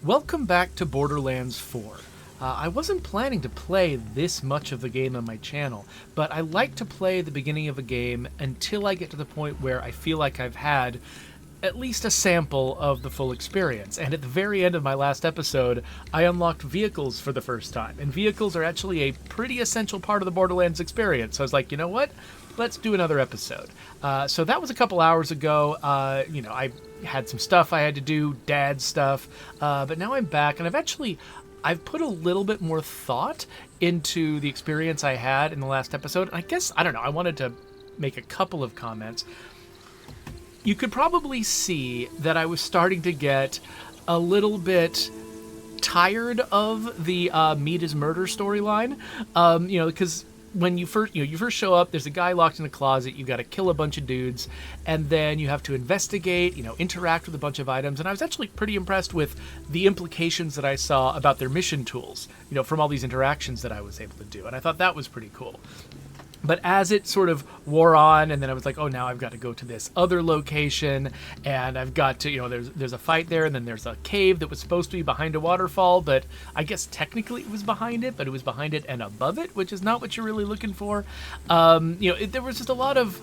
Welcome back to Borderlands 4. I wasn't planning to play this much of the game on my channel, but I like to play the beginning of a game until I get to the point where I feel like I've had at least a sample of the full experience. And at the very end of my last episode, I unlocked vehicles for the first time. And vehicles are actually a pretty essential part of the Borderlands experience. So I was like, you know what? Let's do another episode. So that was a couple hours ago. I had some stuff I had to do, dad stuff. But now I'm back, and I've put a little bit more thought into the experience I had in the last episode. And I wanted to make a couple of comments. You could probably see that I was starting to get a little bit tired of the meat is murder storyline, because when you first show up, there's a guy locked in a closet. You got to kill a bunch of dudes, and then you have to investigate, interact with a bunch of items. And I was actually pretty impressed with the implications that I saw about their mission tools, from all these interactions that I was able to do. And I thought that was pretty cool. But as it sort of wore on, and then I was like, oh, now I've got to go to this other location, and I've got to, there's a fight there, and then there's a cave that was supposed to be behind a waterfall, but I guess technically it was behind it, but it was behind it and above it, which is not what you're really looking for. There was just a lot of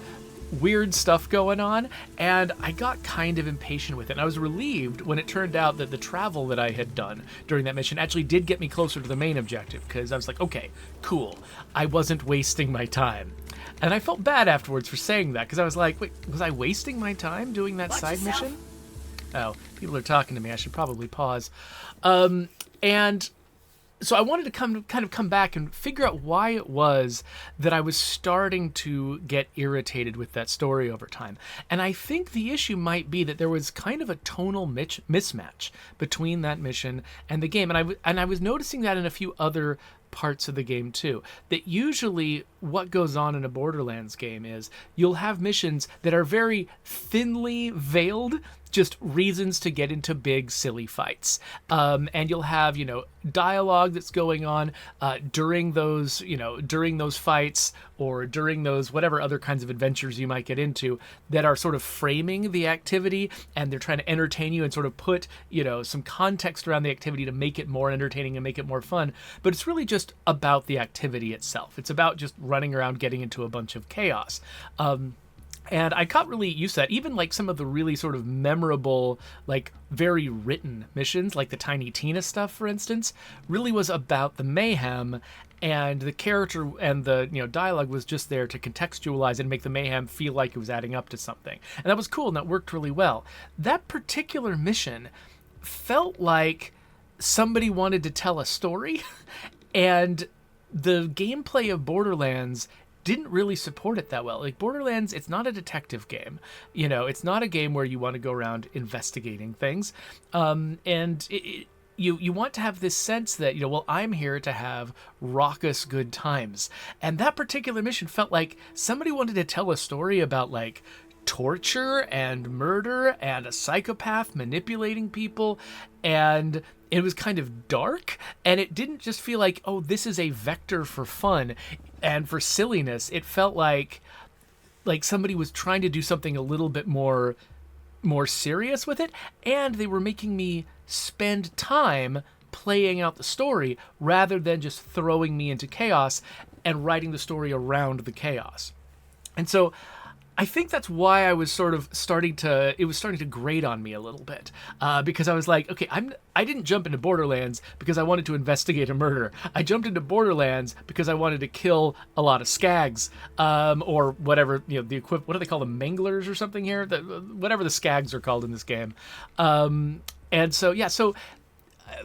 weird stuff going on, and I got kind of impatient with it. And I was relieved when it turned out that the travel that I had done during that mission actually did get me closer to the main objective, because I was like, okay, cool. I wasn't wasting my time. And I felt bad afterwards for saying that, because I was like, wait, was I wasting my time doing that side mission? Oh, people are talking to me. I should probably pause. And so I wanted to come back and figure out why it was that I was starting to get irritated with that story over time. And I think the issue might be that there was kind of a tonal mismatch between that mission and the game. And I was noticing that in a few other parts of the game too, that usually what goes on in a Borderlands game is you'll have missions that are very thinly veiled, just reasons to get into big silly fights, and you'll have dialogue that's going on during those fights, or during those whatever other kinds of adventures you might get into, that are sort of framing the activity, and they're trying to entertain you and sort of put some context around the activity to make it more entertaining and make it more fun. But it's really just about the activity itself. It's about just running around getting into a bunch of chaos. And I got really used to that. Even like some of the really sort of memorable, like very written missions, like the Tiny Tina stuff, for instance, really was about the mayhem, and the character and the dialogue was just there to contextualize and make the mayhem feel like it was adding up to something. And that was cool, and that worked really well. That particular mission felt like somebody wanted to tell a story, and the gameplay of Borderlands didn't really support it that well. Like Borderlands, it's not a detective game. It's not a game where you want to go around investigating things. You want to have this sense that, I'm here to have raucous good times. And that particular mission felt like somebody wanted to tell a story about like torture and murder and a psychopath manipulating people, and it was kind of dark, and it didn't just feel like, oh, this is a vector for fun and for silliness. It felt like somebody was trying to do something a little bit more serious with it, and they were making me spend time playing out the story rather than just throwing me into chaos and writing the story around the chaos. And so I think that's why I was sort of starting to grate on me a little bit, because I was like, okay, I didn't jump into Borderlands because I wanted to investigate a murder. I jumped into Borderlands because I wanted to kill a lot of skags, or whatever, the equivalent. What do they call them, manglers or something here? Whatever the skags are called in this game.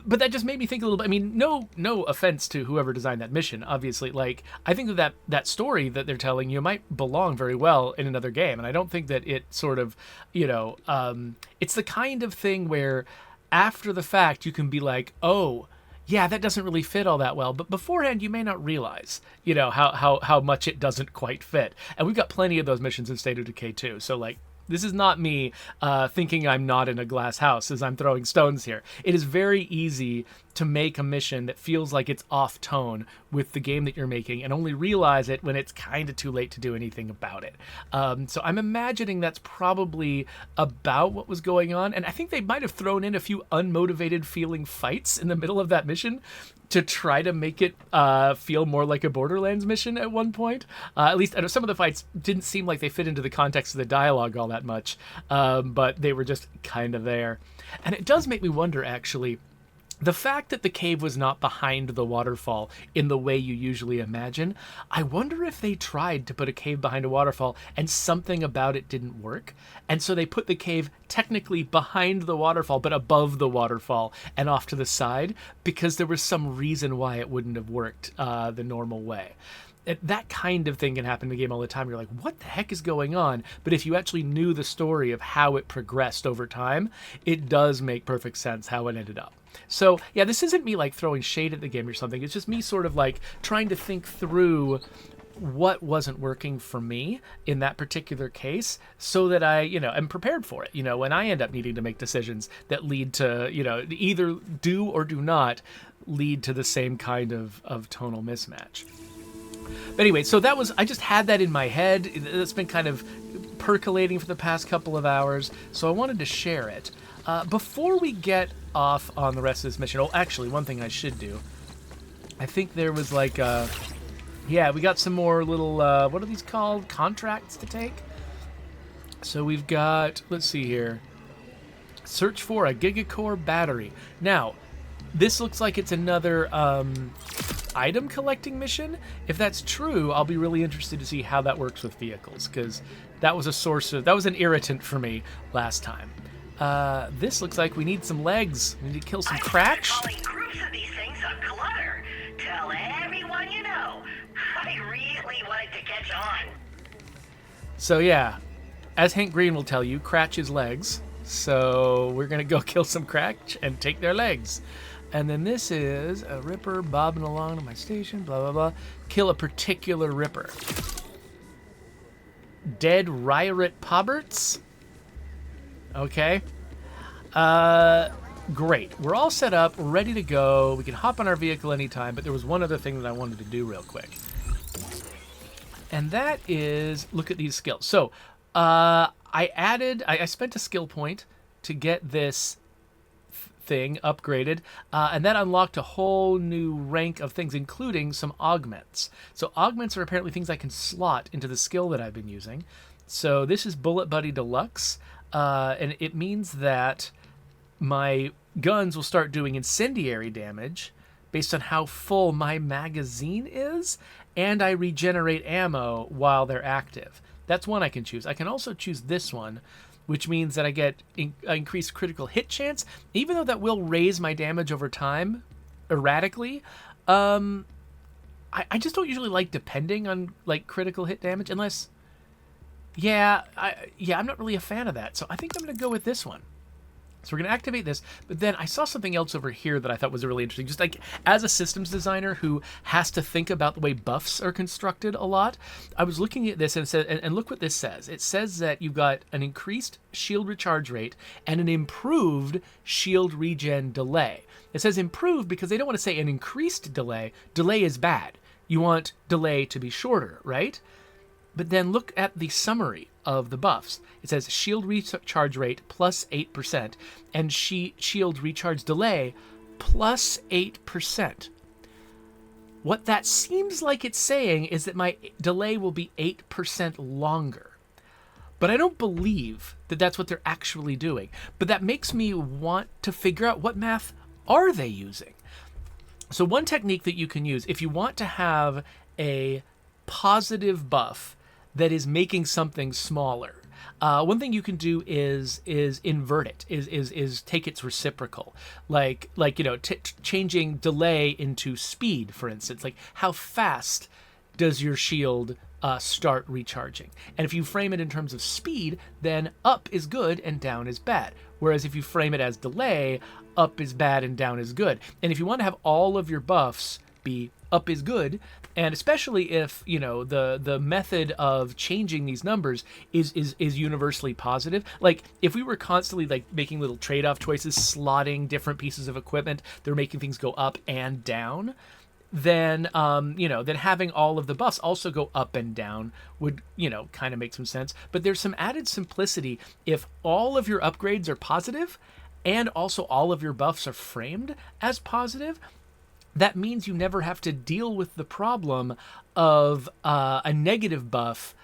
But that just made me think a little bit. I mean, no offense to whoever designed that mission, obviously. Like, I think that story that they're telling you might belong very well in another game. And I don't think that it sort of, it's the kind of thing where after the fact you can be like, oh, yeah, that doesn't really fit all that well. But beforehand, you may not realize, how much it doesn't quite fit. And we've got plenty of those missions in State of Decay too. So, like, This is not me thinking I'm not in a glass house as I'm throwing stones here. It is very easy to make a mission that feels like it's off tone with the game that you're making and only realize it when it's kind of too late to do anything about it. So I'm imagining that's probably about what was going on. And I think they might have thrown in a few unmotivated feeling fights in the middle of that mission to try to make it feel more like a Borderlands mission at one point. At least I know some of the fights didn't seem like they fit into the context of the dialogue all that much, but they were just kind of there. And it does make me wonder, actually, the fact that the cave was not behind the waterfall in the way you usually imagine, I wonder if they tried to put a cave behind a waterfall and something about it didn't work. And so they put the cave technically behind the waterfall, but above the waterfall and off to the side, because there was some reason why it wouldn't have worked the normal way. That kind of thing can happen in the game all the time. You're like, what the heck is going on? But if you actually knew the story of how it progressed over time, it does make perfect sense how it ended up. So yeah, this isn't me like throwing shade at the game or something. It's just me sort of like trying to think through what wasn't working for me in that particular case so that I, am prepared for it, when I end up needing to make decisions that lead to, either do or do not lead to the same kind of tonal mismatch. But anyway, so I just had that in my head. It's been kind of percolating for the past couple of hours, so I wanted to share it. Before we get off on the rest of this mission, actually, one thing I should do. I think there was we got some more little, what are these called? Contracts to take? So we've got, let's see here. Search for a gigacore battery. Now, this looks like it's another item collecting mission. If that's true, I'll be really interested to see how that works with vehicles, because that was that was an irritant for me last time. This looks like we need some legs. We need to kill some Cratch. Calling groups of these things a clutter. Tell everyone you know. I really wanted to catch on. So yeah, as Hank Green will tell you, Cratch is legs. So we're gonna go kill some Cratch and take their legs. And then this is a Ripper bobbing along to my station, blah, blah, blah. Kill a particular Ripper. Dead Ryrit Pobberts. Okay. Great. We're all set up, ready to go. We can hop on our vehicle anytime, but there was one other thing that I wanted to do real quick. And that is, look at these skills. So, I spent a skill point to get this thing upgraded, and that unlocked a whole new rank of things, including some augments. So augments are apparently things I can slot into the skill that I've been using. So this is Bullet Buddy Deluxe, and it means that my guns will start doing incendiary damage based on how full my magazine is, and I regenerate ammo while they're active. That's one I can choose. I can also choose this one, which means that I get increased critical hit chance, even though that will raise my damage over time erratically. I just don't usually like depending on like critical hit damage unless, I'm not really a fan of that. So I think I'm going to go with this one. So we're going to activate this, but then I saw something else over here that I thought was really interesting. Just like as a systems designer who has to think about the way buffs are constructed a lot, I was looking at this and it said, and look what this says. It says that you've got an increased shield recharge rate and an improved shield regen delay. It says improved because they don't want to say an increased delay. Delay is bad. You want delay to be shorter, right? But then look at the summary of the buffs. It says shield recharge rate plus 8% and shield recharge delay plus 8%. What that seems like it's saying is that my delay will be 8% longer. But I don't believe that that's what they're actually doing. But that makes me want to figure out what math are they using. So one technique that you can use if you want to have a positive buff that is making something smaller. One thing you can do is invert it, is take its reciprocal, like changing delay into speed, for instance. Like how fast does your shield start recharging? And if you frame it in terms of speed, then up is good and down is bad. Whereas if you frame it as delay, up is bad and down is good. And if you want to have all of your buffs be up is good, and especially if the method of changing these numbers is universally positive. Like if we were constantly like making little trade-off choices, slotting different pieces of equipment, they're making things go up and down, then then having all of the buffs also go up and down would kind of make some sense. But there's some added simplicity if all of your upgrades are positive and also all of your buffs are framed as positive. That means you never have to deal with the problem of a negative buff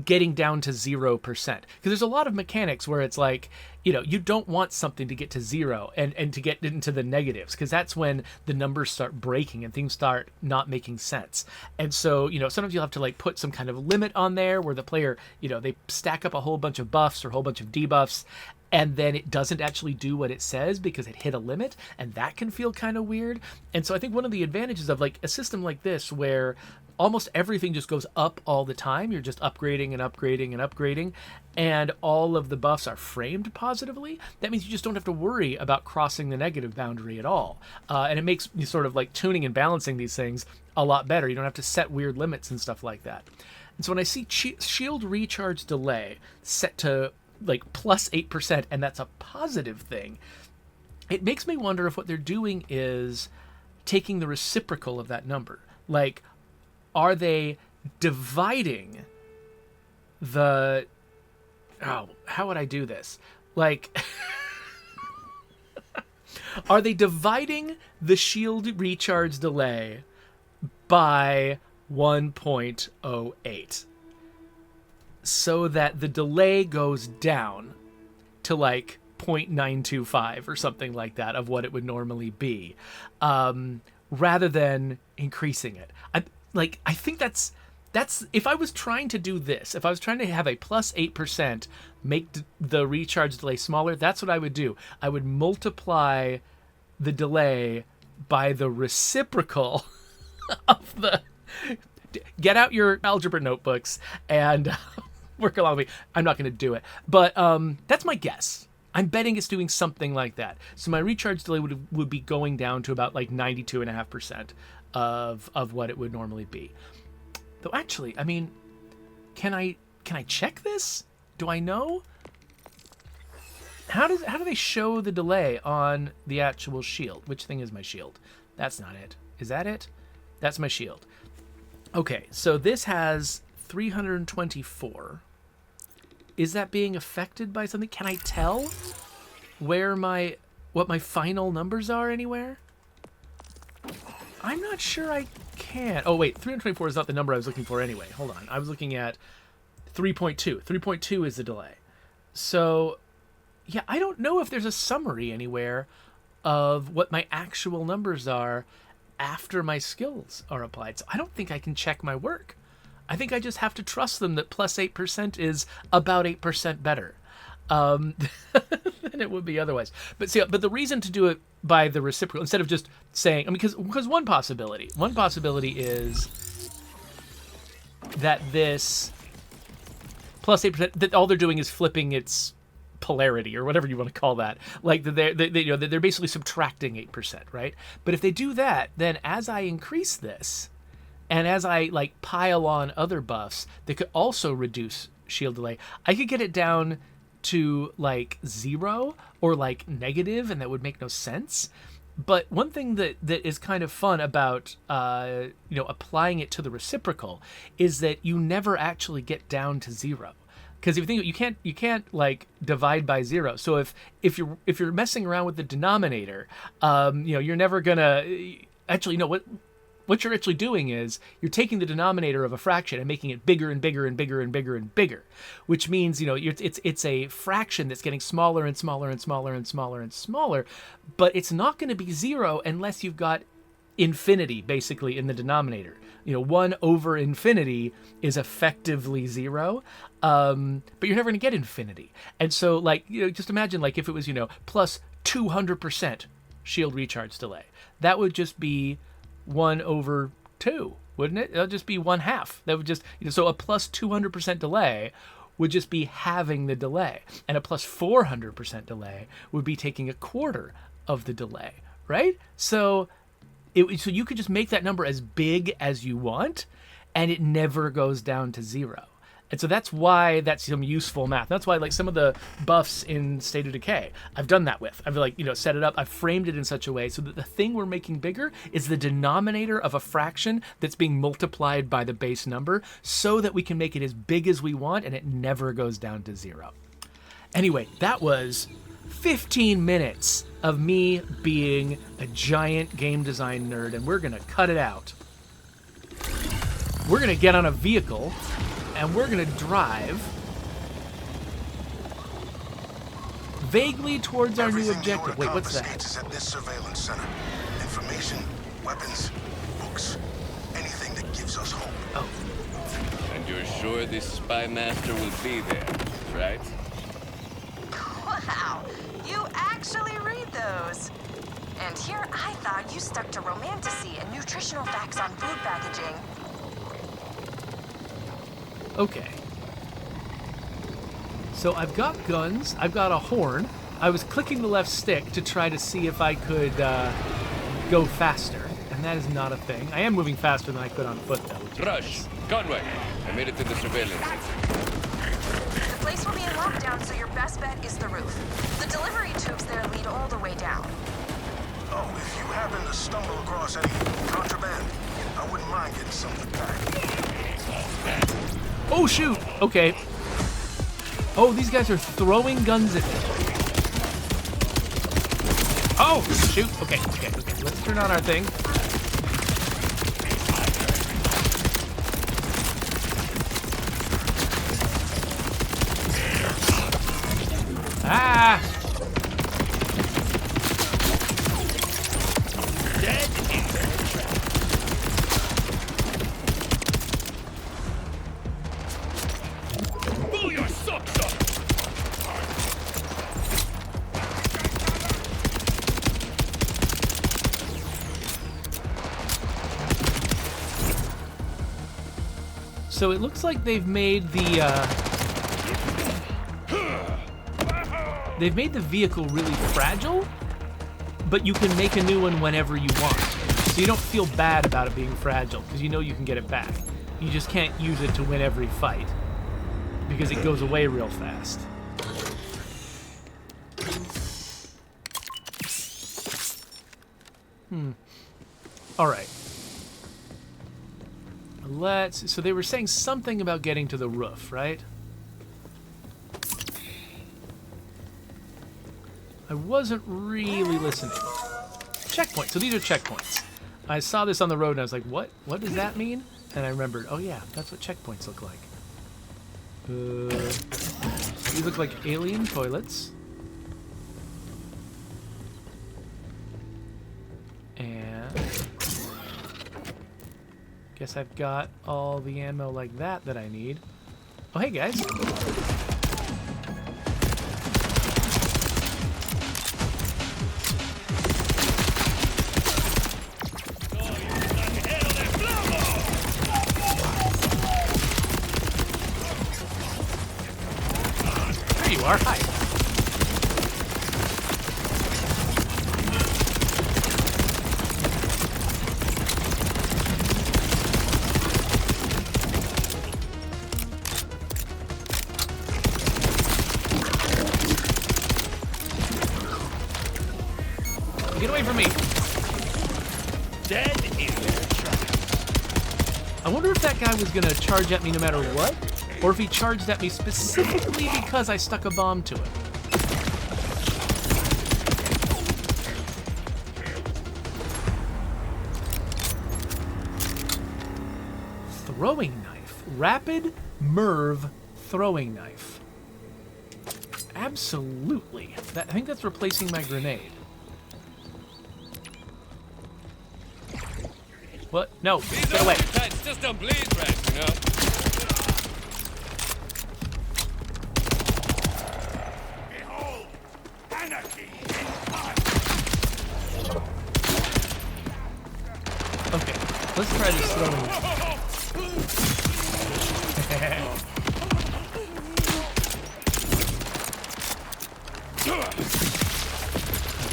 getting down to 0%. Because there's a lot of mechanics where it's like, you don't want something to get to 0 and to get into the negatives, because that's when the numbers start breaking and things start not making sense. And so, sometimes you'll have to like put some kind of limit on there where the player, they stack up a whole bunch of buffs or a whole bunch of debuffs, and then it doesn't actually do what it says because it hit a limit, and that can feel kind of weird. And so I think one of the advantages of like a system like this where almost everything just goes up all the time, you're just upgrading and upgrading and upgrading, and all of the buffs are framed positively, that means you just don't have to worry about crossing the negative boundary at all. And it makes you sort of like tuning and balancing these things a lot better. You don't have to set weird limits and stuff like that. And so when I see shield recharge delay set to like plus 8%, and that's a positive thing, it makes me wonder if what they're doing is taking the reciprocal of that number. Like, are they dividing the... Oh, how would I do this? Like, are they dividing the shield recharge delay by 1.08 so that the delay goes down to like 0.925 or something like that of what it would normally be, rather than increasing it? I think that's if I was trying to do this, if I was trying to have a plus 8% make the recharge delay smaller, that's what I would do. I would multiply the delay by the reciprocal of the... Get out your algebra notebooks and work along with me. I'm not going to do it, but that's my guess. I'm betting it's doing something like that. So my recharge delay would be going down to about like 92.5% of what it would normally be. Though actually, I mean, can I check this? Do I know? How do they show the delay on the actual shield? Which thing is my shield? That's not it. Is that it? That's my shield. Okay, so this has 324. Is that being affected by something? Can I tell what my final numbers are anywhere? I'm not sure I can. Oh, wait, 324 is not the number I was looking for anyway. Hold on. I was looking at 3.2. 3.2 is the delay. So, yeah, I don't know if there's a summary anywhere of what my actual numbers are after my skills are applied. So I don't think I can check my work. I think I just have to trust them that plus 8% is about 8% better than it would be otherwise. But the reason to do it by the reciprocal instead of just saying, I mean, because one possibility is that this plus 8%, that all they're doing is flipping its polarity or whatever you want to call that. Like they're basically subtracting 8%, right? But if they do that, then as I increase this, and as I like pile on other buffs that could also reduce shield delay, I could get it down to like 0 or like negative, and that would make no sense. But one thing that is kind of fun about applying it to the reciprocal is that you never actually get down to 0. Because if you think you can't like divide by 0. So if you're messing around with the denominator, you're never gonna actually what you're actually doing is you're taking the denominator of a fraction and making it bigger and bigger and bigger and bigger and bigger, which means it's a fraction that's getting smaller and smaller and smaller and smaller and smaller, but it's not going to be 0 unless you've got infinity basically in the denominator. 1 over infinity is effectively 0, but you're never going to get infinity. And so just imagine like if it was plus 200% shield recharge delay, that would just be 1 over 2, wouldn't it? It'll just be 1/2. That would just, so a plus 200% delay would just be halving the delay, and a plus 400% delay would be taking a quarter of the delay, right? So So you could just make that number as big as you want, and it never goes down to 0. And so that's why that's some useful math. That's why, like, some of the buffs in State of Decay, I've done that with. I've, like, set it up. I've framed it in such a way so that the thing we're making bigger is the denominator of a fraction that's being multiplied by the base number, so that we can make it as big as we want and it never goes down to 0. Anyway, that was 15 minutes of me being a giant game design nerd, and we're gonna cut it out. We're gonna get on a vehicle and we're gonna drive vaguely towards our new objective. Wait, what's that? Is at this surveillance center. Information, weapons, books, anything that gives us hope. Oh, And you're sure this spy master will be there, right? Wow, you actually read those. And here I thought you stuck to romanticy and nutritional facts on food packaging. okay. So I've got guns. I've got a horn. I was clicking the left stick to try to see if I could go faster, and that is not a thing. I am moving faster than I could on foot, though. which is Rush, nice. Conway, I made it to the surveillance. The place will be in lockdown, so your best bet is the roof. The delivery tubes there lead all the way down. Oh, if you happen to stumble across any contraband, I wouldn't mind getting something back. Oh, shoot! Okay. Oh, these guys are throwing guns at me. Oh, shoot. Okay. Let's turn on our thing. Ah! Dead in their tracks. Pull your socks up! So it looks like they've made the vehicle really fragile, but you can make a new one whenever you want. So you don't feel bad about it being fragile, because you know you can get it back. You just can't use it to win every fight, because it goes away real fast. All right. So they were saying something about getting to the roof, right? I wasn't really listening. Checkpoint. So these are checkpoints. I saw this on the road and I was like, what? What does that mean? And I remembered, oh yeah, that's what checkpoints look like. These look like alien toilets. And guess I've got all the ammo like that I need. Oh, hey guys. There you are. Hi. Get away from me. Dead in their tracks. I wonder if that guy was going to charge at me no matter what, or if he charged at me specifically because I stuck a bomb to it. Throwing knife. Rapid Merv throwing knife. Absolutely. I think that's replacing my grenade. What? No, These get away. tights just don't bleed right, you know? Behold, anarchy Okay, let's try this throwing.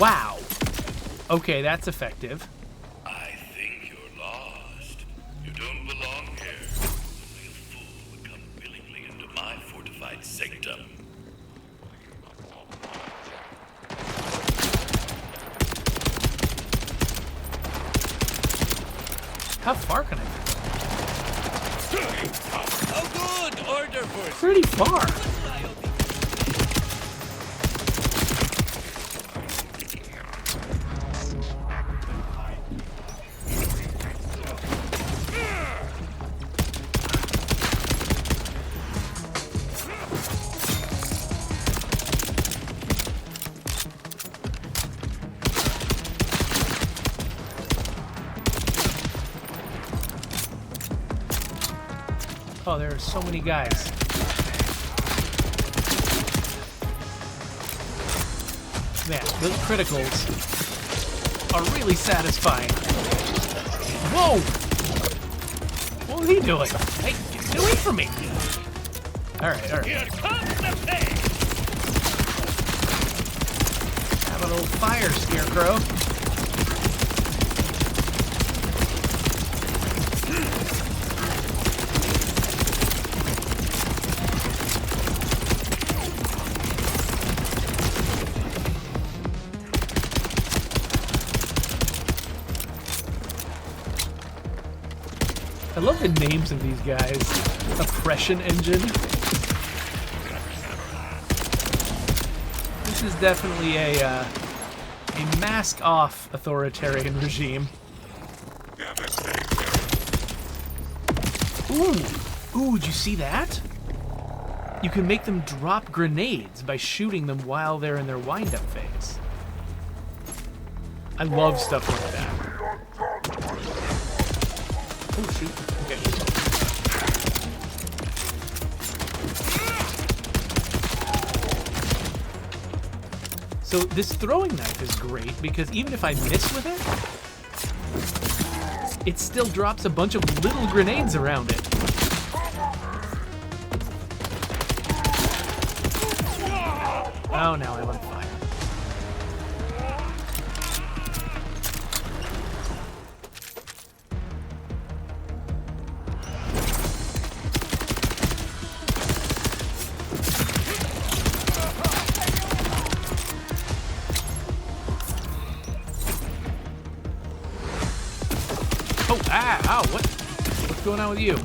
Wow. Okay, that's effective. I How far can I go? Oh, good! Order for Pretty far. Oh, there are so many guys. Man, those criticals are really satisfying. Whoa! What was he doing? Hey, get away from me! Alright, alright. Here comes the pain! Have an old fire, Scarecrow. I love the names of these guys. Oppression Engine. This is definitely a mask-off authoritarian regime. Ooh! Ooh, did you see that? You can make them drop grenades by shooting them while they're in their wind-up phase. I love stuff like that. Oh, shoot. Okay. So this throwing knife is great because even if I miss with it still drops a bunch of little grenades around it. Oh, now I'm on fire. Oh, ow, what's going on with you?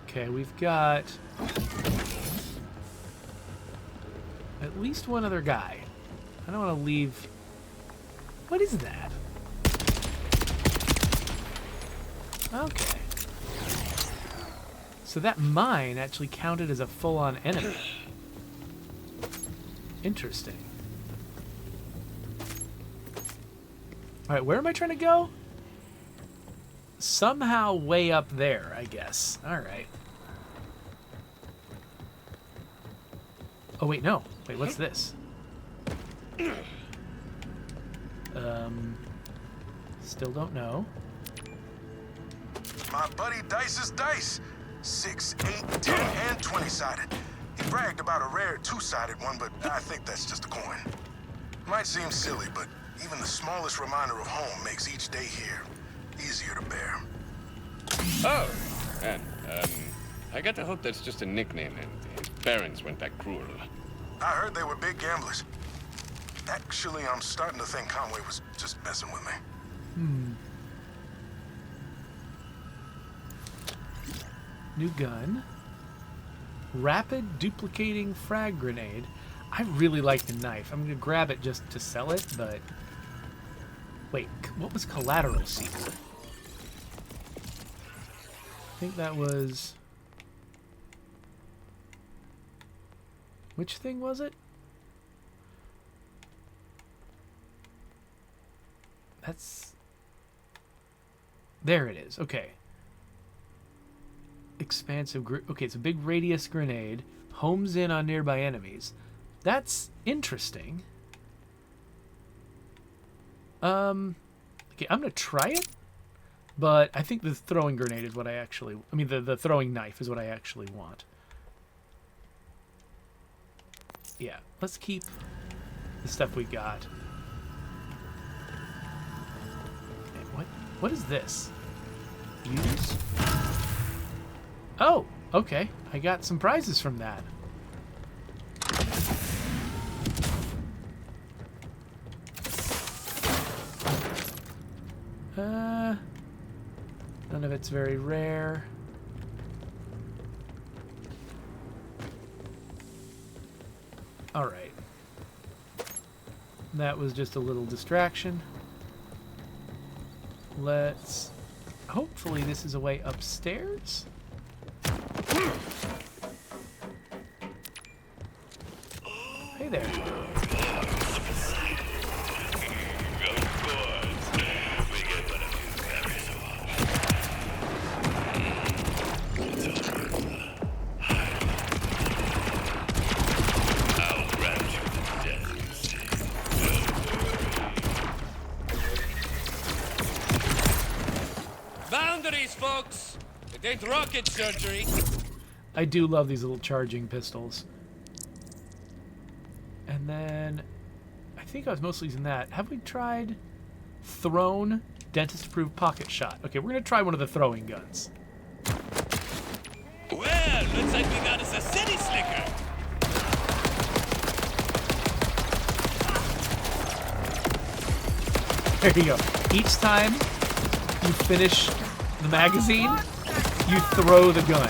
Okay, we've got at least one other guy. I don't want to leave... What is that? Okay. So that mine actually counted as a full-on enemy. Interesting. Alright, where am I trying to go? Somehow way up there, I guess. Alright. Oh, wait, no. Wait, what's this? Still don't know. My buddy Dice's dice. 6, 8, 10, and 20-sided. He bragged about a rare 2-sided one, but I think that's just a coin. Might seem silly, but even the smallest reminder of home makes each day here easier to bear. Oh, and, I got to hope that's just a nickname and his parents weren't that cruel. I heard they were big gamblers. Actually, I'm starting to think Conway was just messing with me. New gun. Rapid duplicating frag grenade. I really like the knife. I'm gonna grab it just to sell it, but... Wait, what was collateral seeker? I think that was... Which thing was it? That's... There it is. Okay. Expansive... Okay, it's a big radius grenade. Homes in on nearby enemies. That's interesting. Okay, I'm gonna try it. But I think the throwing grenade is what I actually... I mean, the throwing knife is what I actually want. Yeah, let's keep the stuff we got. What is this? Use? Oh, okay. I got some prizes from that. None of it's very rare. All right. That was just a little distraction. Let's... Hopefully this is a way upstairs? Hey there. Boundaries, folks! It ain't rocket surgery. I do love these little charging pistols. And then... I think I was mostly using that. Have we tried... Thrown dentist-approved pocket shot? Okay, we're going to try one of the throwing guns. Well, looks like we got us a city slicker. There you go. Each time you finish the magazine, you throw the gun.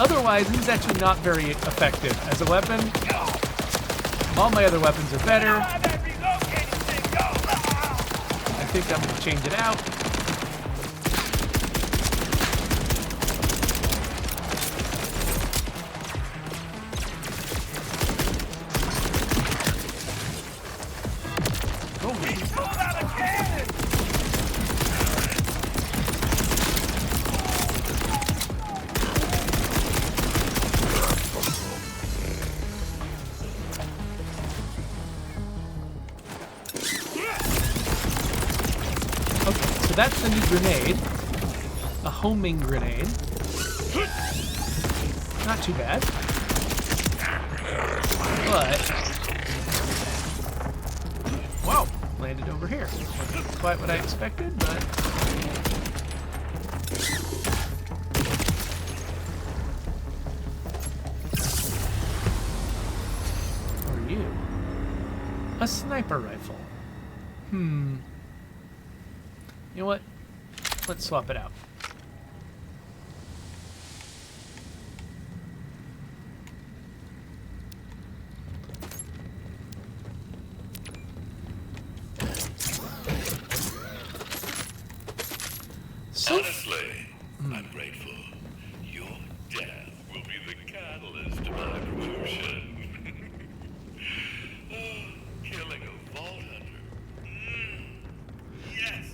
Otherwise, this is actually not very effective as a weapon. All my other weapons are better. I think I'm going to change it out. So that's the new grenade. A homing grenade. Not too bad. But... Wow! Landed over here. Wasn't quite what I expected, but... What are you? A sniper rifle. You know what? Let's swap it out. Honestly, I'm grateful. Your death will be the catalyst to my promotion. Killing a vault hunter. Yes.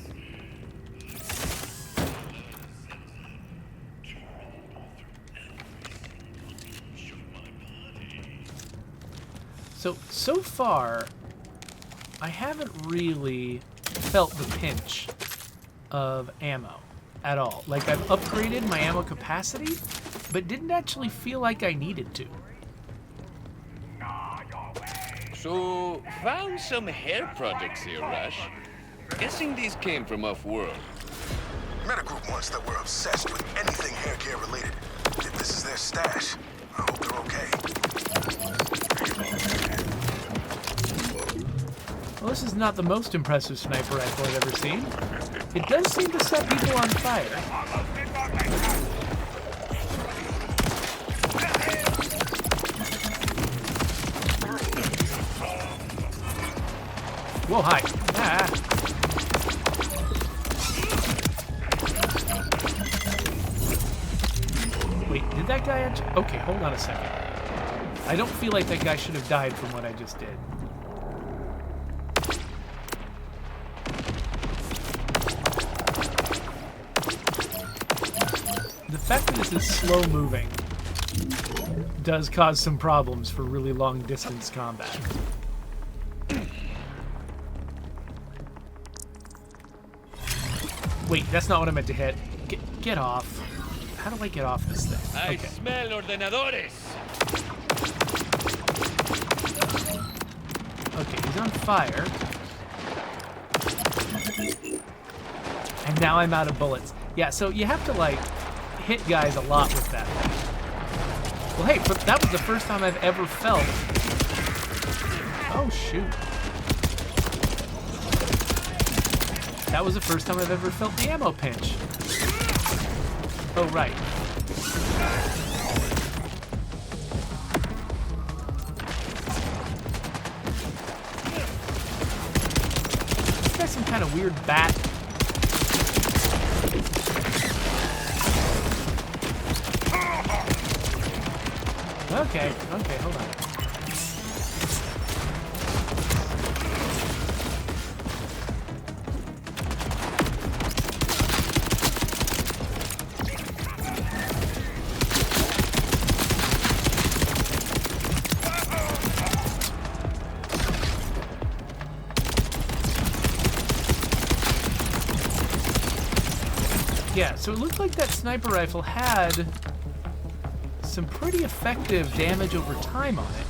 So far, I haven't really felt the pinch of ammo at all. Like, I've upgraded my ammo capacity, but didn't actually feel like I needed to. So, found some hair products here, Rush. Guessing these came from off-world. Met a group once that were obsessed with anything hair care related. If this is their stash, I hope they're okay. Well, this is not the most impressive sniper rifle I've ever seen. It does seem to set people on fire. Whoa, hi. Ah. Wait, did that guy actually... Okay, hold on a second. I don't feel like that guy should have died from what I just did. The fact that this is slow moving does cause some problems for really long distance combat. Wait, that's not what I meant to hit. Get off. How do I get off this thing? I Okay. smell ordenadores. Okay, he's on fire. And now I'm out of bullets. Yeah, so you have to, like, hit guys a lot with that. Well, hey, that was the first time I've ever felt... Oh, shoot. That was the first time I've ever felt the ammo pinch. Oh, right. This guy's some kind of weird bat. Okay, hold on. Yeah, so it looked like that sniper rifle had some pretty effective damage over time on it.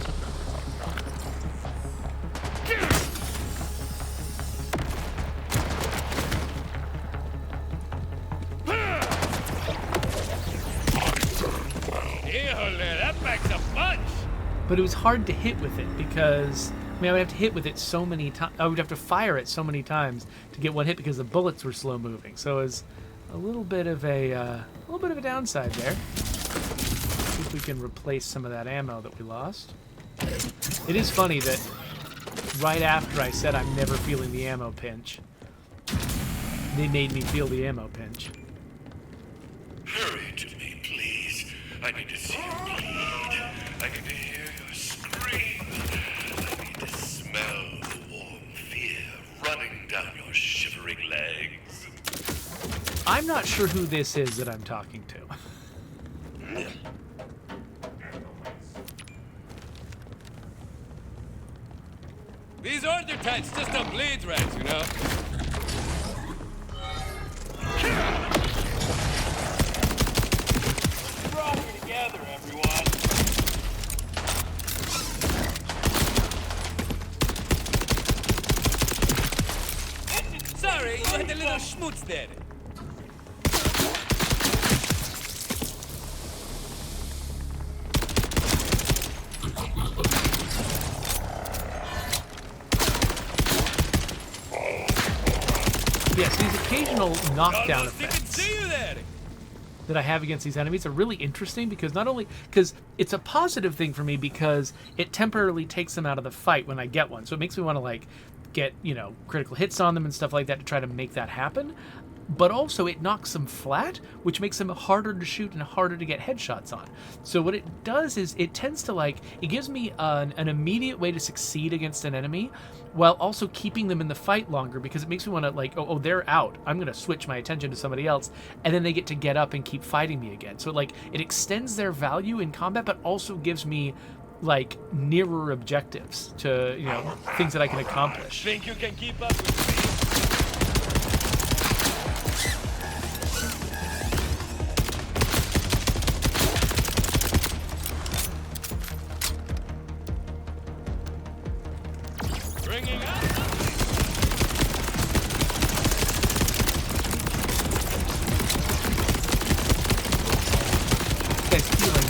That packs a punch! But it was hard to hit with it because, I mean, I would have to hit with it so many times. I would have to fire it so many times to get one hit because the bullets were slow moving. So it was a little bit of a downside there. See if we can replace some of that ammo that we lost. It is funny that right after I said I'm never feeling the ammo pinch, they made me feel the ammo pinch. Hurry to me, please. I need to see you bleed. I need to hear your scream. I need to smell the warm fear running down your shivering legs. I'm not sure who this is that I'm talking to. These aren't your types, just a bleed rats, you know? Brought you together, everyone. Sorry, you had a little schmutz there. Yes, these occasional knockdown Almost you can effects see you there. that I have against these enemies are really interesting because not only because it's a positive thing for me because it temporarily takes them out of the fight when I get one, so it makes me want to like get, you know, critical hits on them and stuff like that to try to make that happen. But also it knocks them flat, which makes them harder to shoot and harder to get headshots on. So what it does is it tends to like, it gives me an immediate way to succeed against an enemy while also keeping them in the fight longer because it makes me want to like, oh, they're out. I'm going to switch my attention to somebody else. And then they get to get up and keep fighting me again. So like it extends their value in combat, but also gives me like nearer objectives to, you know, things that I can accomplish. Think you can keep up with me? Bringing up. Guy's healing.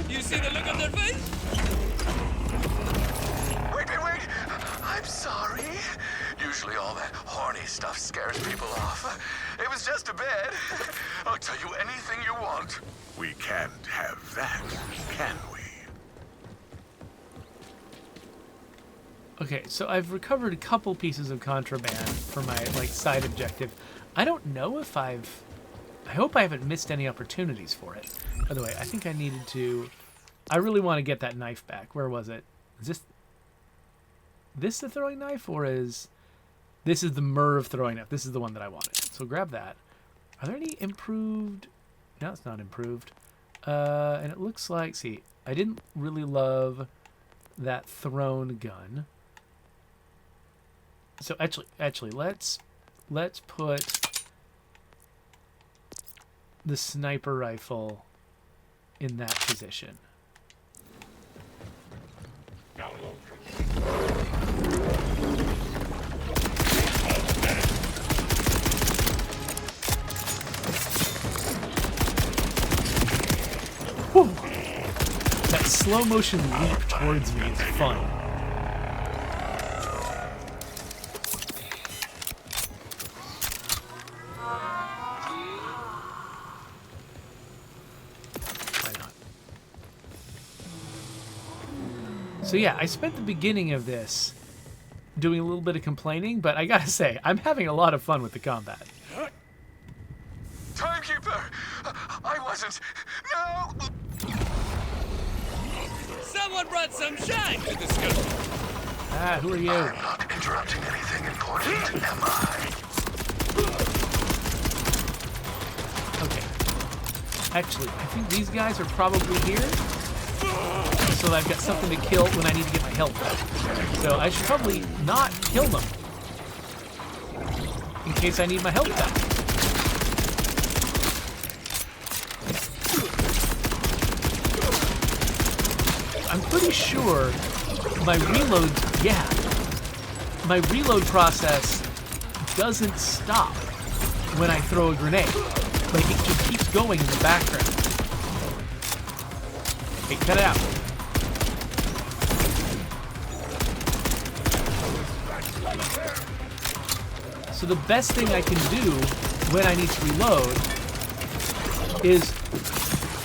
You see the look on their face? Wait. I'm sorry. Usually all that horny stuff scares people off. It was just a bed. I'll tell you anything you want. We can't have that, can we? Okay, so I've recovered a couple pieces of contraband for my like side objective. I don't know if I hope I haven't missed any opportunities for it. By the way, I think I needed to... I really want to get that knife back. Where was it? Is this the throwing knife, or is... This is the Merv throwing knife. This is the one that I wanted. So grab that. Are there any improved... No, it's not improved. And it looks like... See, I didn't really love that thrown gun. So actually, let's put the sniper rifle in that position. Whew. That slow motion leap towards me is fun. Why not? So yeah, I spent the beginning of this doing a little bit of complaining, but I gotta say, I'm having a lot of fun with the combat. Timekeeper! I wasn't. No! Someone brought some shine to the school. Ah, who are you? I'm not interrupting anything important, am I? Okay. Actually, I think these guys are probably here. So I've got something to kill when I need to get my health back. So I should probably not kill them. In case I need my health back. I'm pretty sure my reload, my reload process doesn't stop when I throw a grenade. Like, it just keeps going in the background. Hey, cut it out. So the best thing I can do when I need to reload is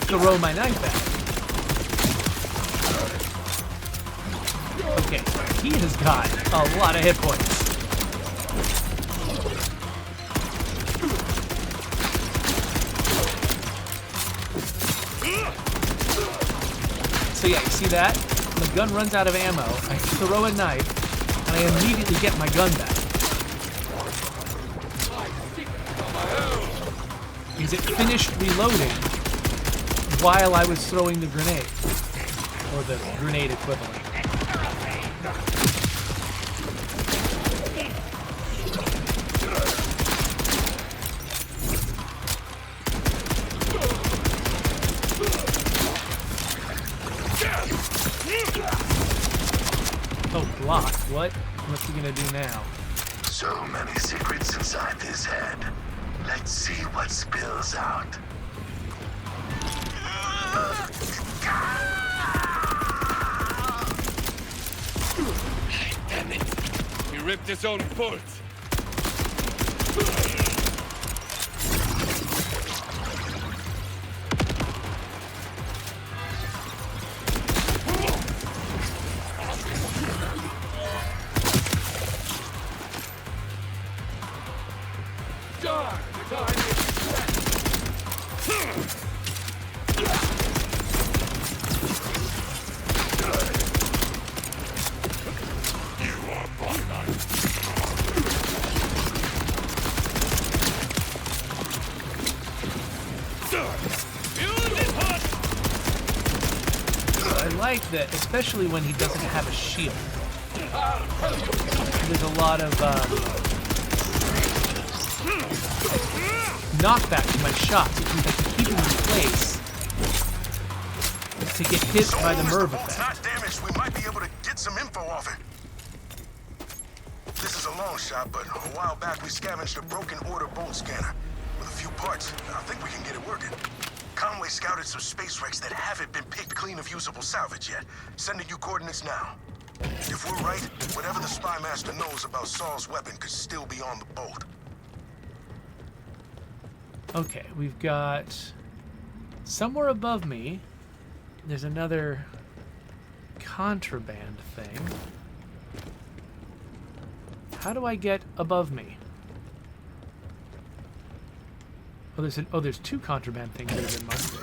throw my knife back. Okay, he has got a lot of hit points. So yeah, you see that? The gun runs out of ammo, I throw a knife, and I immediately get my gun back. Because it finished reloading while I was throwing the grenade. Or the grenade equivalent. Oh, block. What? What's he gonna do now? So many secrets inside this head. Let's see what spills out. Damn it. He ripped his own port. I like that, especially when he doesn't have a shield. There's a lot of knockback to my shots, which means I can keep him in place to get hit by the Merv Bolt's effect. not damaged. We might be able to get some info off it. This is a long shot, but a while back we scavenged a broken order bolt scanner. With a few parts, I think we can get it working. Conway scouted some space wrecks that haven't been picked clean of usable salvage yet. Sending you coordinates now. If we're right, whatever the spy master knows about Saul's weapon could still be on the boat. Okay, we've got somewhere above me, there's another contraband thing. How do I get above me? Oh, there's two contraband things that have been marked.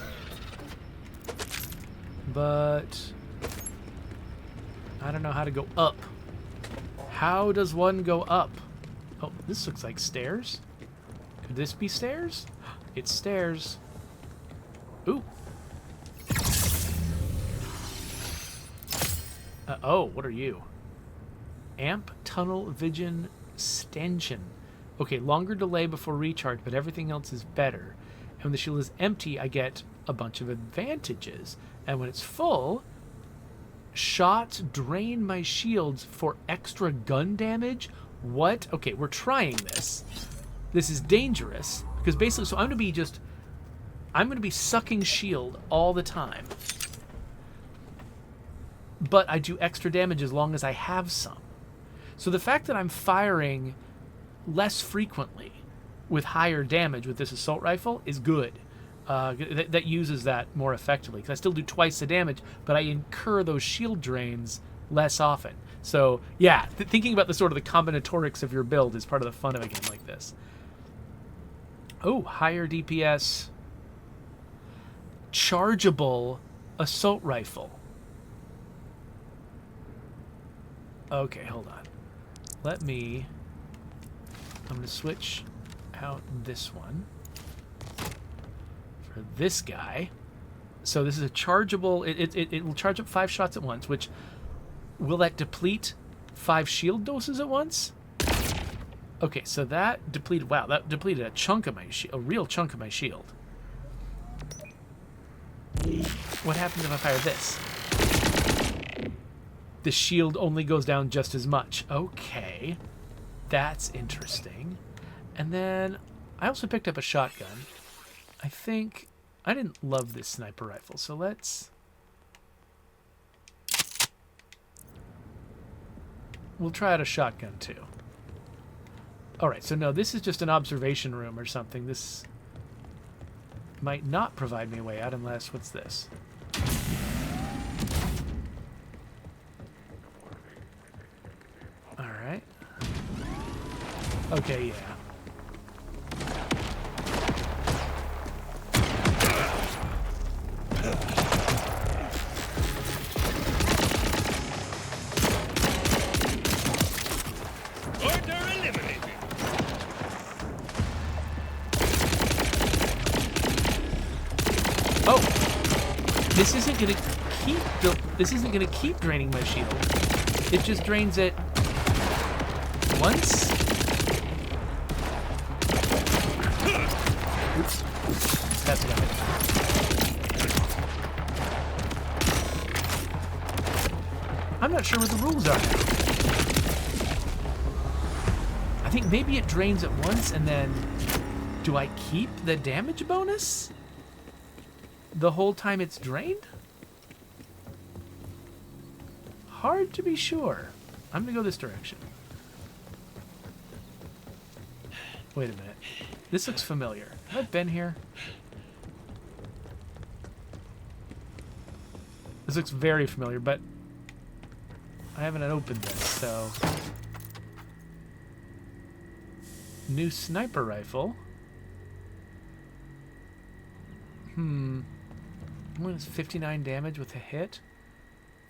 But I don't know how to go up. How does one go up? Oh, this looks like stairs. Could this be stairs? It's stairs. Ooh. Oh, what are you? Amp Tunnel Vision Stanchion. Okay, longer delay before recharge, but everything else is better. And when the shield is empty, I get a bunch of advantages. And when it's full, shots drain my shields for extra gun damage. What? Okay, we're trying this. This is dangerous because basically, so I'm going to be sucking shield all the time. But I do extra damage as long as I have some. So the fact that I'm firing less frequently with higher damage with this assault rifle is good. That uses that more effectively, because I still do twice the damage, but I incur those shield drains less often. So yeah, thinking about the sort of the combinatorics of your build is part of the fun of a game like this. Oh, higher DPS, chargeable assault rifle. Okay, hold on. I'm going to switch out this one for this guy. So this is a chargeable, it will charge up 5 shots at once, which, will that deplete 5 shield doses at once? Okay, so that depleted, wow, that depleted a chunk of my shield, a real chunk of my shield. What happens if I fire this? The shield only goes down just as much. Okay, that's interesting. And then I also picked up a shotgun. I think I didn't love this sniper rifle, so we'll try out a shotgun too. Alright, so no, this is just an observation room or something. This might not provide me a way out unless, what's this? Alright. Okay, yeah. Order eliminated. Oh, this isn't gonna keep draining my shield. It just drains it once. Oops, that's what I meant. I'm not sure what the rules are now. I think maybe it drains it once, and then do I keep the damage bonus the whole time it's drained? Hard to be sure. I'm gonna go this direction. Wait a minute. This looks familiar. Have I been here? This looks very familiar, but I haven't opened this, so... New sniper rifle. One is 59 damage with a hit.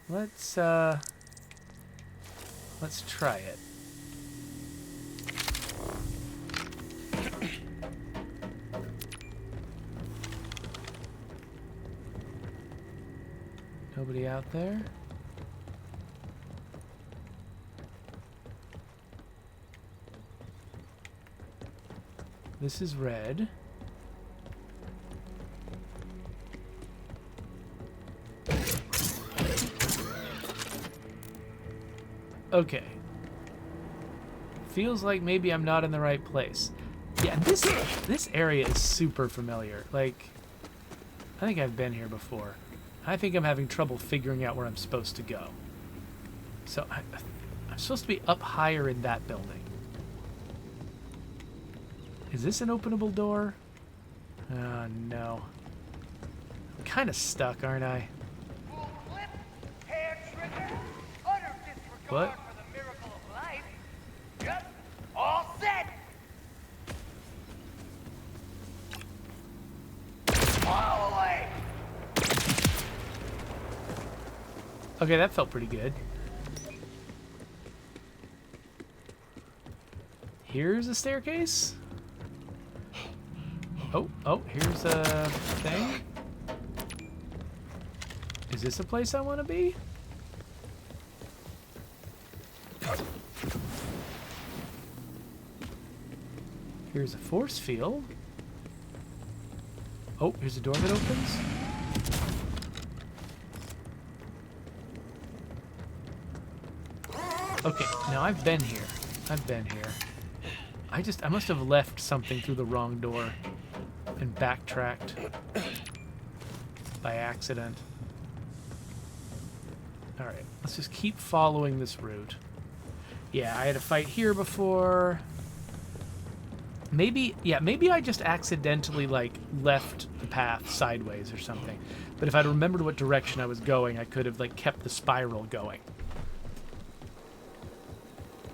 Let's try it. Nobody out there? This is red. Okay. Feels like maybe I'm not in the right place. Yeah, this area is super familiar. Like, I think I've been here before. I think I'm having trouble figuring out where I'm supposed to go. So I'm supposed to be up higher in that building. Is this an openable door? Oh, no. I'm kind of stuck, aren't I? What? For the miracle of life. Yep, all set. All away. Okay, that felt pretty good. Here's a staircase. Oh, here's a thing. Is this a place I want to be? Here's a force field. Oh, here's a door that opens. Okay, now I've been here. I've been here. I must have left something through the wrong door and backtracked by accident. Alright, let's just keep following this route. Yeah, I had a fight here before. Maybe I just accidentally, like, left the path sideways or something. But if I'd remembered what direction I was going, I could have, like, kept the spiral going.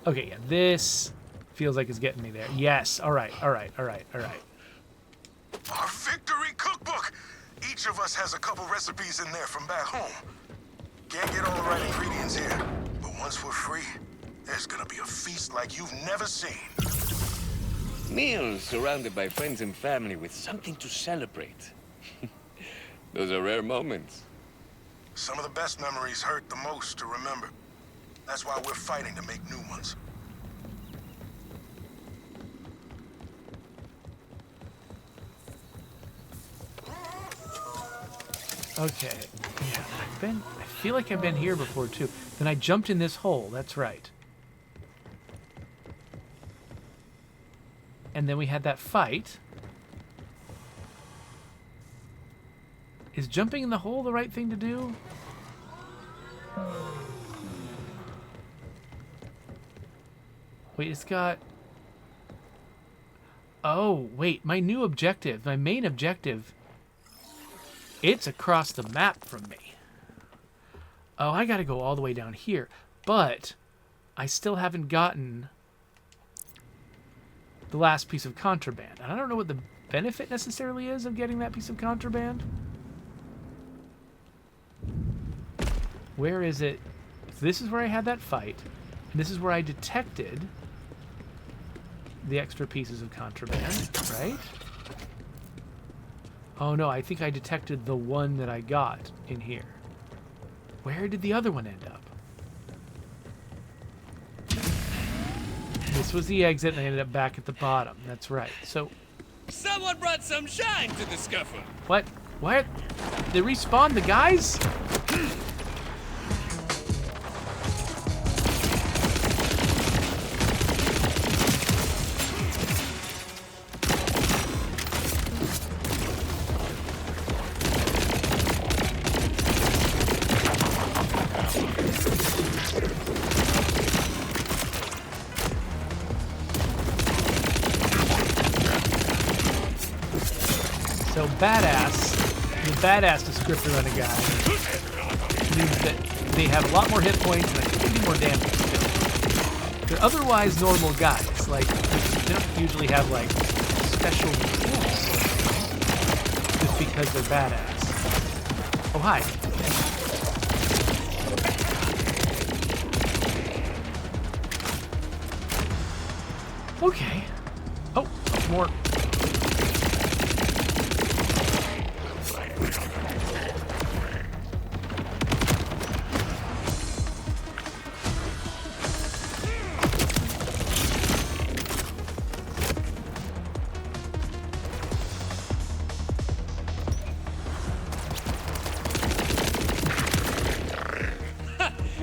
Okay, yeah, this feels like it's getting me there. Yes, alright. Our victory cookbook! Each of us has a couple recipes in there from back home. Can't get all the right ingredients here, but once we're free, there's gonna be a feast like you've never seen. Meals surrounded by friends and family with something to celebrate. Those are rare moments. Some of the best memories hurt the most to remember. That's why we're fighting to make new ones. Okay, yeah, I feel like I've been here before too. Then I jumped in this hole, that's right. And then we had that fight. Is jumping in the hole the right thing to do? Wait, it's got... Oh, wait, my new objective, my main objective, it's across the map from me. Oh, I gotta go all the way down here. But I still haven't gotten the last piece of contraband. And I don't know what the benefit necessarily is of getting that piece of contraband. Where is it? This is where I had that fight. And this is where I detected the extra pieces of contraband, right? Oh no, I think I detected the one that I got in here. Where did the other one end up? This was the exit, and I ended up back at the bottom. That's right. So... Someone brought some shine to the scuffle. What? What? They respawned the guys? So badass, the badass descriptor on a guy means that they have a lot more hit points and I think they do more damage. They're otherwise normal guys. Like, they don't usually have like special tools just because they're badass. Oh hi. Okay. Oh, more.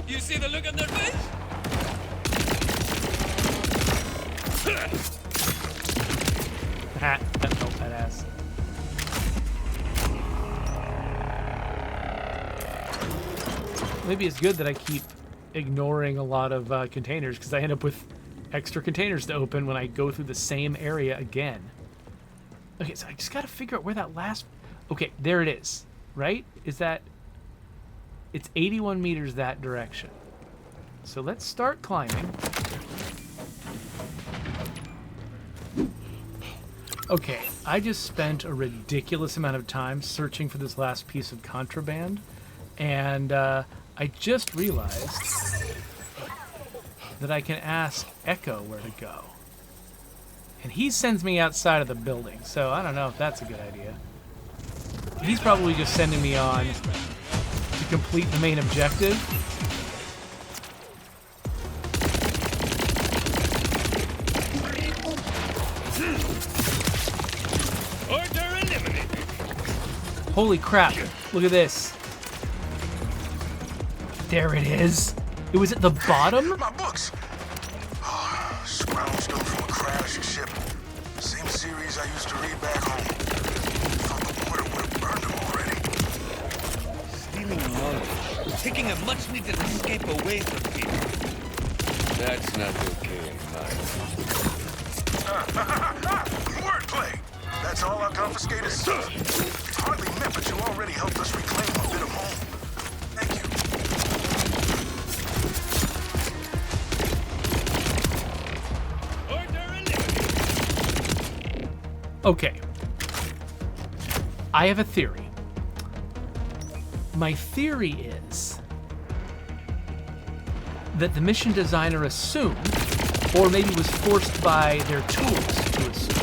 You see the look on their face? Ha, that felt badass. Maybe it's good that I keep ignoring a lot of containers because I end up with extra containers to open when I go through the same area again. Okay, so I just got to figure out where that last... Okay, there it is, right? Is that... It's 81 meters that direction. So let's start climbing. Okay, I just spent a ridiculous amount of time searching for this last piece of contraband, and I just realized that I can ask Echo where to go. And he sends me outside of the building, so I don't know if that's a good idea. He's probably just sending me on to complete the main objective. Order eliminated. Holy crap. Look at this. There it is. It was at the bottom? My books! Oh, scrounged them from a crashed ship. Same series I used to read back home. Thought the water would have burned them already. Stealing knowledge. Taking a much-needed escape away from people. That's not okay in mine. Wordplay! That's all our confiscated stuff. It's hardly meant, but you already helped us reclaim a bit of home. Thank you. Okay. I have a theory. My theory is that the mission designer assumed, or maybe was forced by their tools to assume,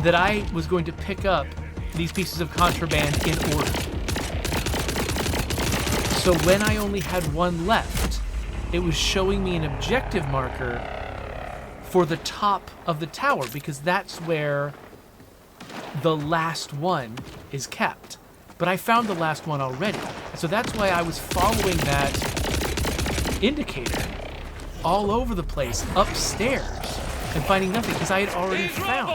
that I was going to pick up these pieces of contraband in order. So when I only had one left, it was showing me an objective marker for the top of the tower, because that's where the last one is kept. But I found the last one already. So that's why I was following that indicator all over the place, upstairs, and finding nothing, because I had already found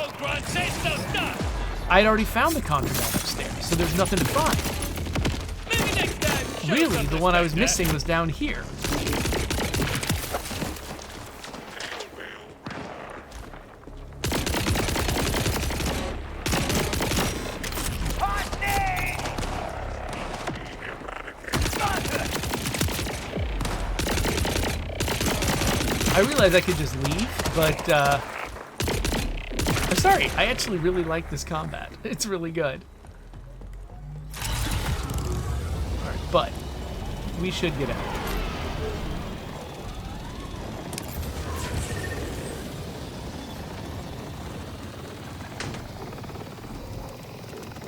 the contraband upstairs, so there's nothing to find. Really, the one I was missing was down here. I realized I could just leave, but I'm sorry. I actually really like this combat. It's really good. Alright, but we should get out.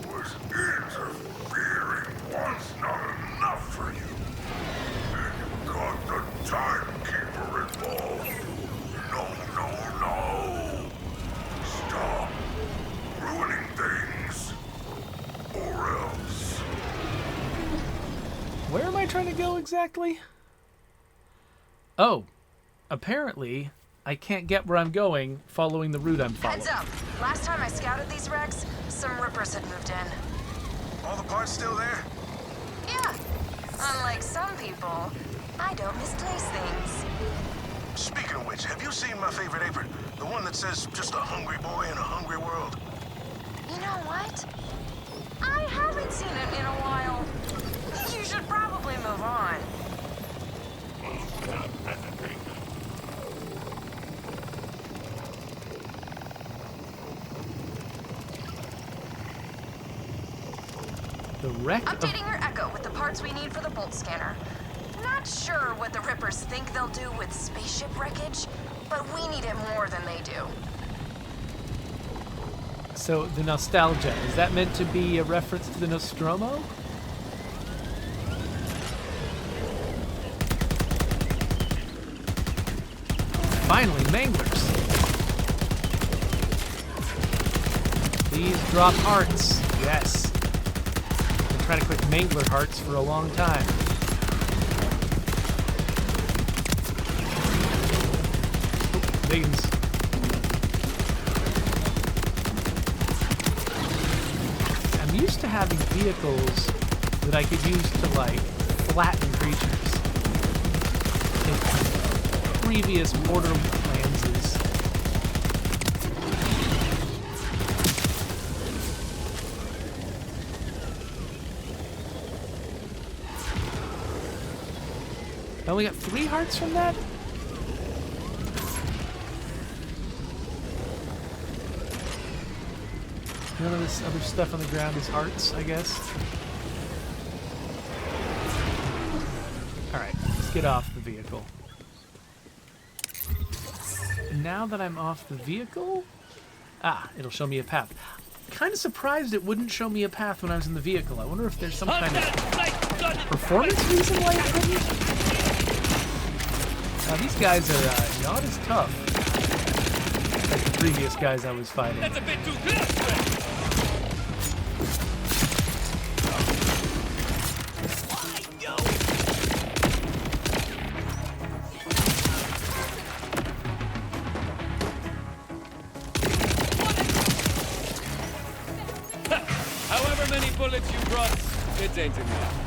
Was interfering once not enough for you? Then you got the timekeeper involved. No, no, no. Stop ruining things, or else. Where am I trying to go exactly? Oh, apparently I can't get where I'm going following the route I'm following. Heads up. Last time I scouted these wrecks, some rippers had moved in. All the parts still there? Yeah. Unlike some people, I don't misplace things. Speaking of which, have you seen my favorite apron? The one that says, just a hungry boy in a hungry world? You know what? I haven't seen it in a while. You should probably move on. The wreck of... Updating your Echo with the parts we need for the bolt scanner. Not sure what the Rippers think they'll do with spaceship wreckage, but we need it more than they do. So, the nostalgia, is that meant to be a reference to the Nostromo? Finally, manglers. Please drop hearts. Yes. Been trying to collect mangler hearts for a long time. Oh, Biggins. I'm used to having vehicles that I could use to, like, flatten creatures. In previous Borderlands. I only got 3 hearts from that? None of this other stuff on the ground is hearts, I guess. Alright, let's get off the vehicle. Now that I'm off the vehicle... Ah, it'll show me a path. Kind of surprised it wouldn't show me a path when I was in the vehicle. I wonder if there's some kind of performance reason why it wouldn't? Now, these guys are not as tough as the previous guys I was fighting. That's a bit too close. However many bullets you brought, it ain't enough.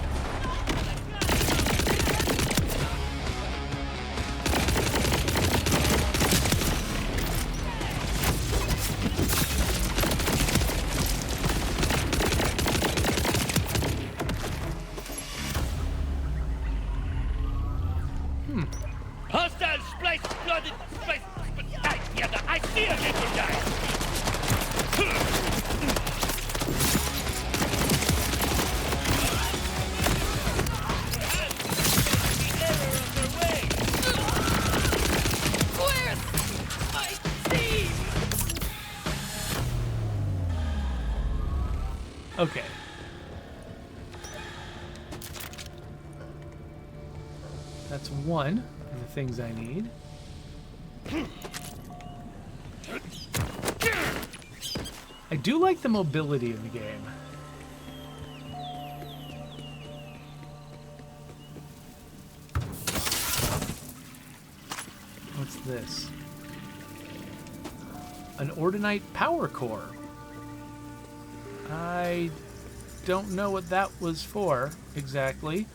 Hostile splice flooded splice. I see a little guy. Okay. That's one of the things I need. I do like the mobility of the game. What's this? An Ordinite power core. I don't know what that was for exactly.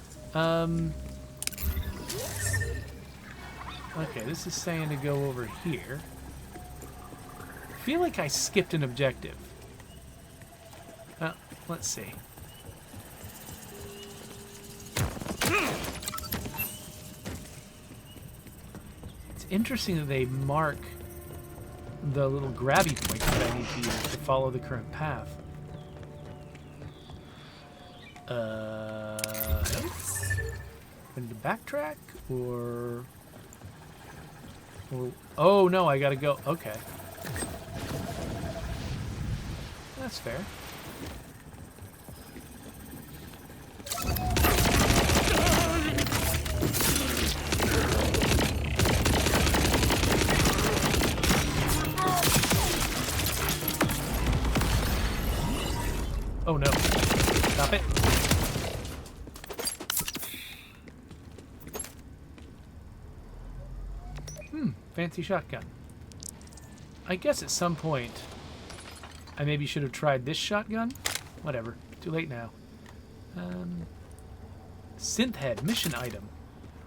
Okay, this is saying to go over here. I feel like I skipped an objective. Let's see. It's interesting that they mark the little grabby points that I need to use to follow the current path. I need to backtrack or oh no, I gotta go. Okay, that's fair. Oh no. Stop it. Fancy shotgun. I guess at some point I maybe should have tried this shotgun. Whatever. Too late now. Synth head mission item.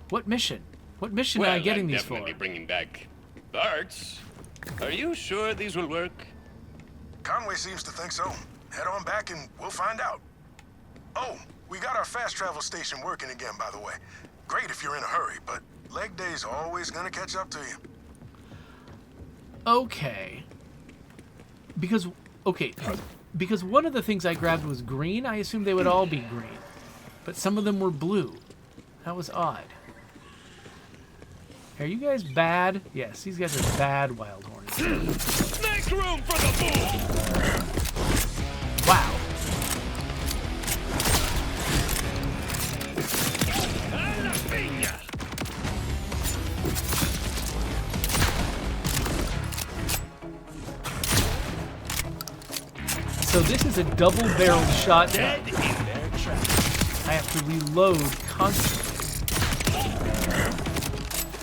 What mission? What mission am I getting these for? Definitely bringing back parts. Are you sure these will work? Conway seems to think so. Head on back and we'll find out. Oh, we got our fast travel station working again, by the way. Great if you're in a hurry, but leg day's always gonna catch up to you. Okay. Because one of the things I grabbed was green, I assumed they would all be green. But some of them were blue. That was odd. Are you guys bad? Yes, these guys are bad wild hornets. Make room for the bull! Wow. So this is a double-barreled shotgun. I have to reload constantly.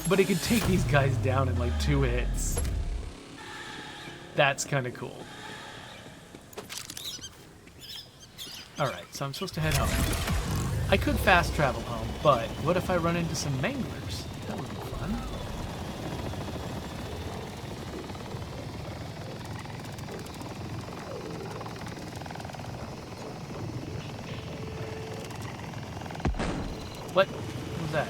But it can take these guys down in like 2 hits. That's kind of cool. Alright, so I'm supposed to head home. I could fast travel home, but what if I run into some manglers? That would be fun. What was that?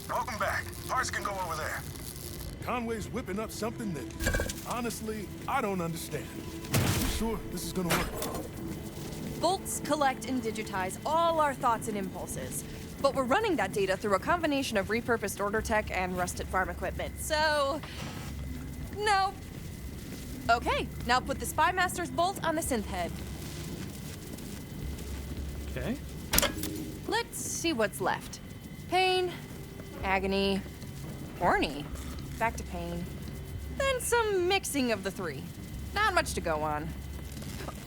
Welcome back. Parts can go over there. Conway's whipping up something that, honestly, I don't understand. You sure this is gonna work? Bolts collect and digitize all our thoughts and impulses. But we're running that data through a combination of repurposed order tech and rusted farm equipment, so... no. Okay, now put the Spy Master's bolt on the synth head. Okay. Let's see what's left. Pain, agony, horny, back to pain, then some mixing of the three. Not much to go on.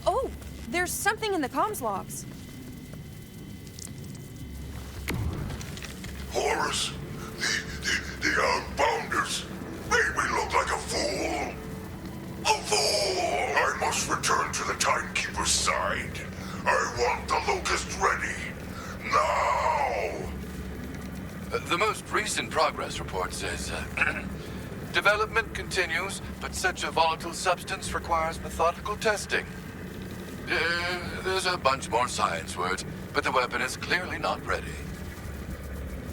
Oh, there's something in the comms logs. Horus, the Outbounders made me look like a fool. A fool! I must return to the Timekeeper's side. I want the Locust ready. Now! The most recent progress report says, development continues, but such a volatile substance requires methodical testing. There's a bunch more science words, but the weapon is clearly not ready.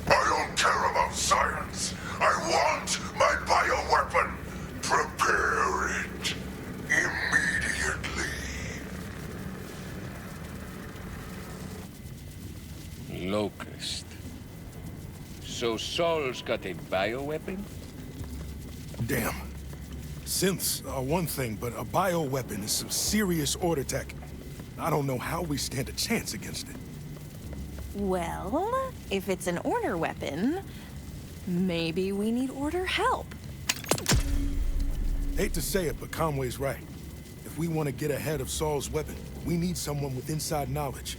I don't care about science. I want my bioweapon. Prepare it immediately. Locust. So Saul's got a bioweapon? Damn. Synths are one thing, but a bioweapon is some serious order tech. I don't know how we stand a chance against it. Well, if it's an order weapon, maybe we need order help. Hate to say it, but Conway's right. If we want to get ahead of Saul's weapon, we need someone with inside knowledge.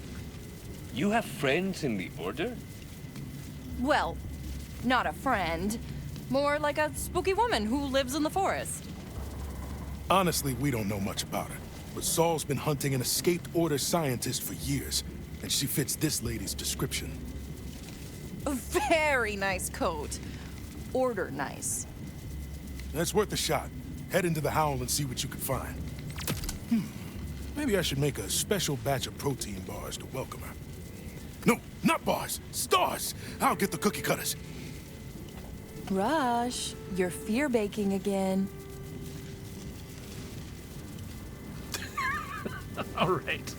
You have friends in the Order? Well, not a friend. More like a spooky woman who lives in the forest. Honestly, we don't know much about her. But Saul's been hunting an escaped Order scientist for years, and she fits this lady's description. A very nice coat. Order nice. That's worth a shot. Head into the Howl and see what you can find. Maybe I should make a special batch of protein bars to welcome her. No, not bars, stars! I'll get the cookie cutters. Rush, you're fear baking again. All right.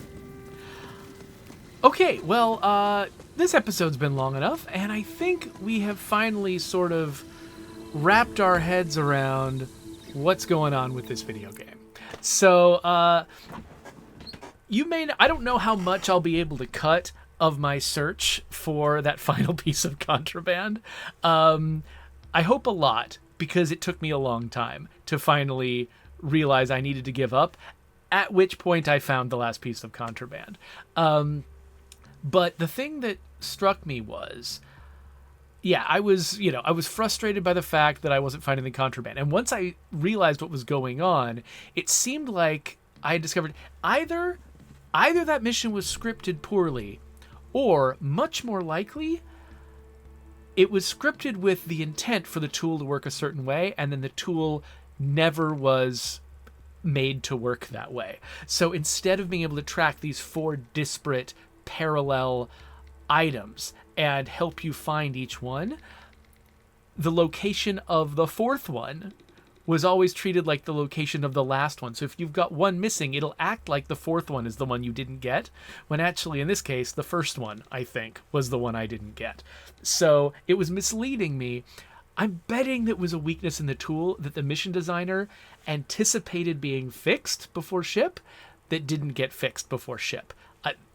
Okay, well, this episode's been long enough, and I think we have finally sort of wrapped our heads around what's going on with this video game. So, I don't know how much I'll be able to cut of my search for that final piece of contraband. I hope a lot, because it took me a long time to finally realize I needed to give up, at which point I found the last piece of contraband. But the thing that struck me was, I was frustrated by the fact that I wasn't finding the contraband. And once I realized what was going on, it seemed like I had discovered either that mission was scripted poorly, or much more likely, it was scripted with the intent for the tool to work a certain way, and then the tool never was made to work that way. So instead of being able to track these 4 disparate parallel items and help you find each one, the location of the 4th one was always treated like the location of the last one. So if you've got one missing, it'll act like the 4th one is the one you didn't get, when actually in this case the first one, I think, was the one I didn't get. So it was misleading me. I'm betting that was a weakness in the tool that the mission designer anticipated being fixed before ship that didn't get fixed before ship.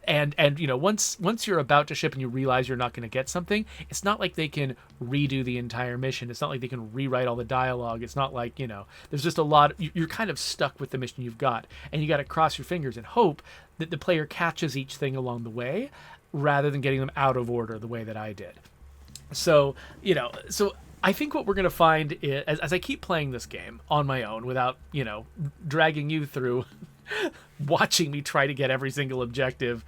And once you're about to ship and you realize you're not going to get something, it's not like they can redo the entire mission. It's not like they can rewrite all the dialogue. It's not like, there's just a lot. You're kind of stuck with the mission you've got, and you got to cross your fingers and hope that the player catches each thing along the way rather than getting them out of order the way that I did. So I think what we're going to find is, as I keep playing this game on my own without, dragging you through watching me try to get every single objective,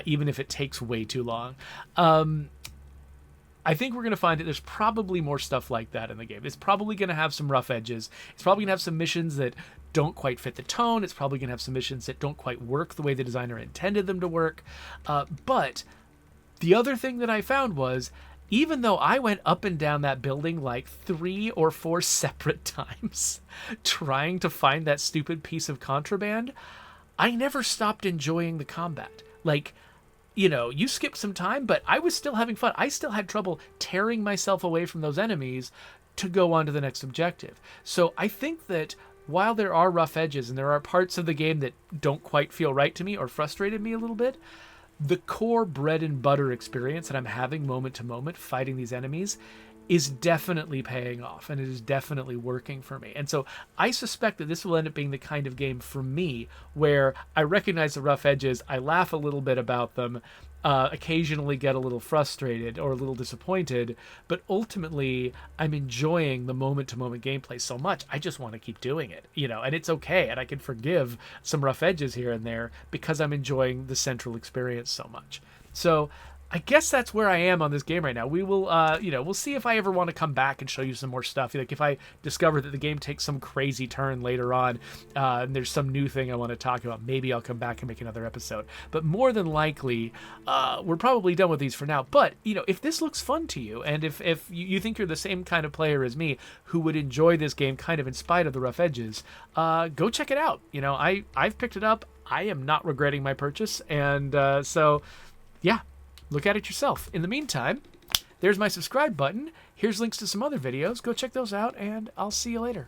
even if it takes way too long, I think we're going to find that there's probably more stuff like that in the game. It's probably going to have some rough edges. It's probably going to have some missions that don't quite fit the tone. It's probably going to have some missions that don't quite work the way the designer intended them to work. But the other thing that I found was, even though I went up and down that building like 3 or 4 separate times trying to find that stupid piece of contraband, I never stopped enjoying the combat. Like, you skipped some time, but I was still having fun. I still had trouble tearing myself away from those enemies to go on to the next objective. So I think that while there are rough edges and there are parts of the game that don't quite feel right to me or frustrated me a little bit, the core bread and butter experience that I'm having moment to moment fighting these enemies is definitely paying off, and it is definitely working for me. And so I suspect that this will end up being the kind of game for me where I recognize the rough edges, I laugh a little bit about them, occasionally get a little frustrated or a little disappointed, but ultimately I'm enjoying the moment-to-moment gameplay so much, I just want to keep doing it, and it's okay, and I can forgive some rough edges here and there because I'm enjoying the central experience so much. So I guess that's where I am on this game right now. We will, we'll see if I ever want to come back and show you some more stuff. Like if I discover that the game takes some crazy turn later on, and there's some new thing I want to talk about, maybe I'll come back and make another episode. But more than likely, we're probably done with these for now. But, if this looks fun to you, and if you think you're the same kind of player as me who would enjoy this game kind of in spite of the rough edges, go check it out. I've picked it up. I am not regretting my purchase. And so, yeah. Look at it yourself. In the meantime, there's my subscribe button. Here's links to some other videos. Go check those out, and I'll see you later.